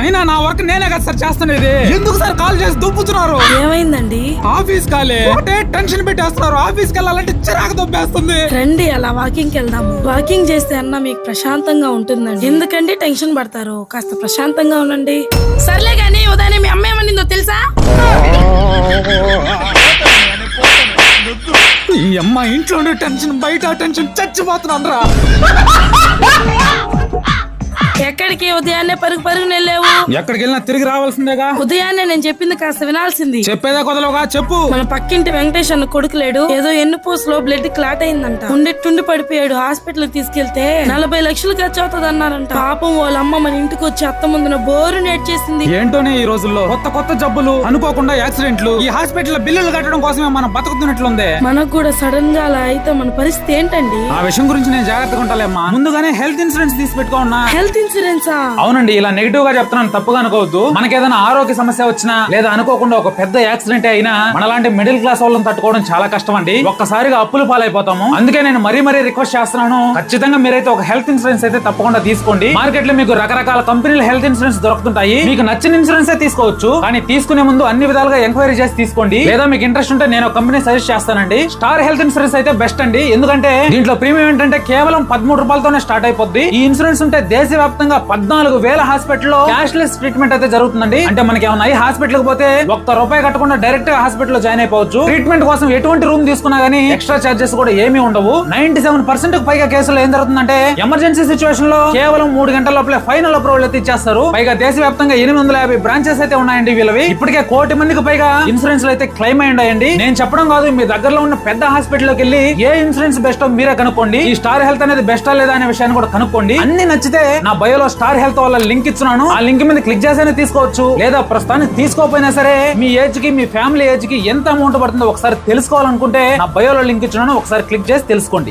అయినా నా వర్క్ నేనే కదా సార్ చేస్తున్నది. ఎందుకు సార్ కాల్ చేసి దుబ్బుతున్నారు? ఏమైందండి? ఆఫీస్ కాలే ఒకటే టెన్షన్ పెట్టేస్తున్నారు. ఆఫీస్ కి వెళ్ళాలంటే చిరాకు దొబ్బేస్తుంది. రండి అలా వాకింగ్ వెళ్దాము. వాకింగ్ చేస్తే అన్న మీకు ప్రశాంతంగా ఉంటుందండి. ఎందుకంటే టెన్షన్ పడతారు. కాస్త ప్రశాంతంగా ఉండండి. సర్లే గానీ ఉదయం మీ అమ్మ ఏమనిందో తెలుసా? ఈ అమ్మ ఇంట్లో టెన్షన్, బయట టెన్షన్, చచ్చిపోతున్నాను రా. ఎక్కడికి ఉదయాన్నే పరుగు పరుగున వెళ్ళావు? ఎక్కడికి వెళ్ళినా తిరిగి రావాల్సిందేగా. ఉదయాన్నే నేను చెప్పింది కాస్త వినాల్సింది. చెప్పేదా కుదలవుగా చెప్పు. మన పక్కింటి వెంకటేష్ అన్న కొడుకు లేడు, ఏదో ఎన్నుపూసలో బ్లడ్ క్లాట్ అయిందంట. ఉండెట్టుండి పడిపోయాడు. హాస్పిటల్ కి తీసుకెళ్తే 40 లక్షలు ఖర్చు అవుతుంది అన్నారంట. పాపం వాళ్ళ అమ్మ మన ఇంటికి వచ్చి అత్త ముందున బోరు నేర్చేసింది. ఏంటోనే ఈ రోజుల్లో కొత్త జబ్బులు, అనుకోకుండా యాక్సిడెంట్లు, ఈ హాస్పిటల్ బిల్లులు కట్టడం కోసమే మనం బతుకుతున్నట్లుంది. మనకు కూడా సడన్ గా అలా అయితే మన పరిస్థితి ఏంటండి? ఆ విషయం గురించి నేను జాగ్రత్తగా ఉంటాలేమ్మా. ముందుగానే హెల్త్ ఇన్సూరెన్స్ తీసి పెట్టుకోన్నా. హెల్త్ ఇన్సూరెన్సా? అవునండి, ఇలా నెగిటివ్ గా చెప్తున్నాను, తప్పుగా అనుకోవద్దు. మనకేదైనా ఆరోగ్య సమస్య వచ్చినా లేదా అనుకోకుండా ఒక పెద్ద యాక్సిడెంట్ అయినా మనలాంటి మిడిల్ క్లాస్ వాళ్ళని తట్టుకోవడం చాలా కష్టం అండి. ఒక్కసారిగా అప్పులు పాలైపోతాము. అందుకే నేను మరీ రిక్వెస్ట్ చేస్తున్నాను, ఖచ్చితంగా మీరైతే ఒక హెల్త్ ఇన్సూరెన్స్ అయితే తప్పకుండా తీసుకోండి. మార్కెట్ లో మీకు రకరకాల కంపెనీల హెల్త్ ఇన్సూరెన్స్ దొరుకుతుంటాయి. మీకు నచ్చిన ఇన్సూరెన్స్ తీసుకోవచ్చు, కానీ తీసుకునే ముందు అన్ని విధాలుగా ఎంక్వైరీ చేసి తీసుకోండి. లేదా మీకు ఇంట్రెస్ట్ ఉంటే నేను ఒక కంపెనీ సజెస్ట్ చేస్తానండి. స్టార్ హెల్త్ ఇన్సూరెన్స్ అయితే బెస్ట్ అండి. ఎందుకంటే దీంట్లో ప్రీమియం ఏంటంటే కేవలం 13 రూపాయలతోనే స్టార్ట్ అయిపోద్ది. ఈ ఇన్సూరెన్స్ ఉంటే దేశవ్యాప్తంగా 14,000 హాస్పిటల్లో క్యాష్లెస్ ట్రీట్మెంట్ అయితే జరుగుతుందండి. అంటే మనకి ఏమన్నా హాస్పిటల్ కి పోతే ₹1 కట్టకుండా డైరెక్ట్ గా హాస్పిటల్ లో జాయిన్ అయిపోవచ్చు. ట్రీట్మెంట్ కోసం ఎటువంటి రూమ్ తీసుకున్నా గానీ ఎక్స్ట్రా చార్జెస్ కూడా ఏమీ ఉండవు. 97% పైగా కేసులు ఏం జరుగుతుందంటే ఎమర్జెన్సీ సిచువేషన్ లో కేవలం 3 గంటల లోపలే ఫైనల్ అప్రూవల్ అయితే ఇచ్చేస్తారు. పైగా దేశవ్యాప్తంగా 850 బ్రాంచెస్ అయితే ఉన్నాయండి వీళ్ళవి. ఇప్పటికే 1 కోటి మందికి పైగా ఇన్సూరెన్స్ అయితే క్లెయిమ్ అయి ఉన్నాయండి. నేను చెప్పడం కాదు, మీ దగ్గరలో ఉన్న పెద్ద హాస్పిటల్ లోకి వెళ్ళి ఏ ఇన్సూరెన్స్ బెస్ట్ మీరే కనుక్కోండి. ఈ స్టార్ హెల్త్ అనేది బెస్టా లేదా అనే విషయాన్ని కూడా కనుక్కోండి. అన్ని నచ్చితే నా బయోలో స్టార్ హెల్త్ వాళ్ళ లింక్ ఇస్తున్నాను. ఆ లింక్ మీద క్లిక్ చేసేనే తీసుకోవచ్చు. లేదా ప్రస్తుతానికి తీసుకోకపోయినా సరే మీ ఏజ్ కి, మీ ఫ్యామిలీ ఏజ్ కి ఎంత అమౌంట్ పడుతుందో ఒకసారి తెలుసుకోవాలనుకుంటే నా బయోలో లింక్ ఇచ్చినాను, ఒకసారి క్లిక్ చేసి తెలుసుకోండి.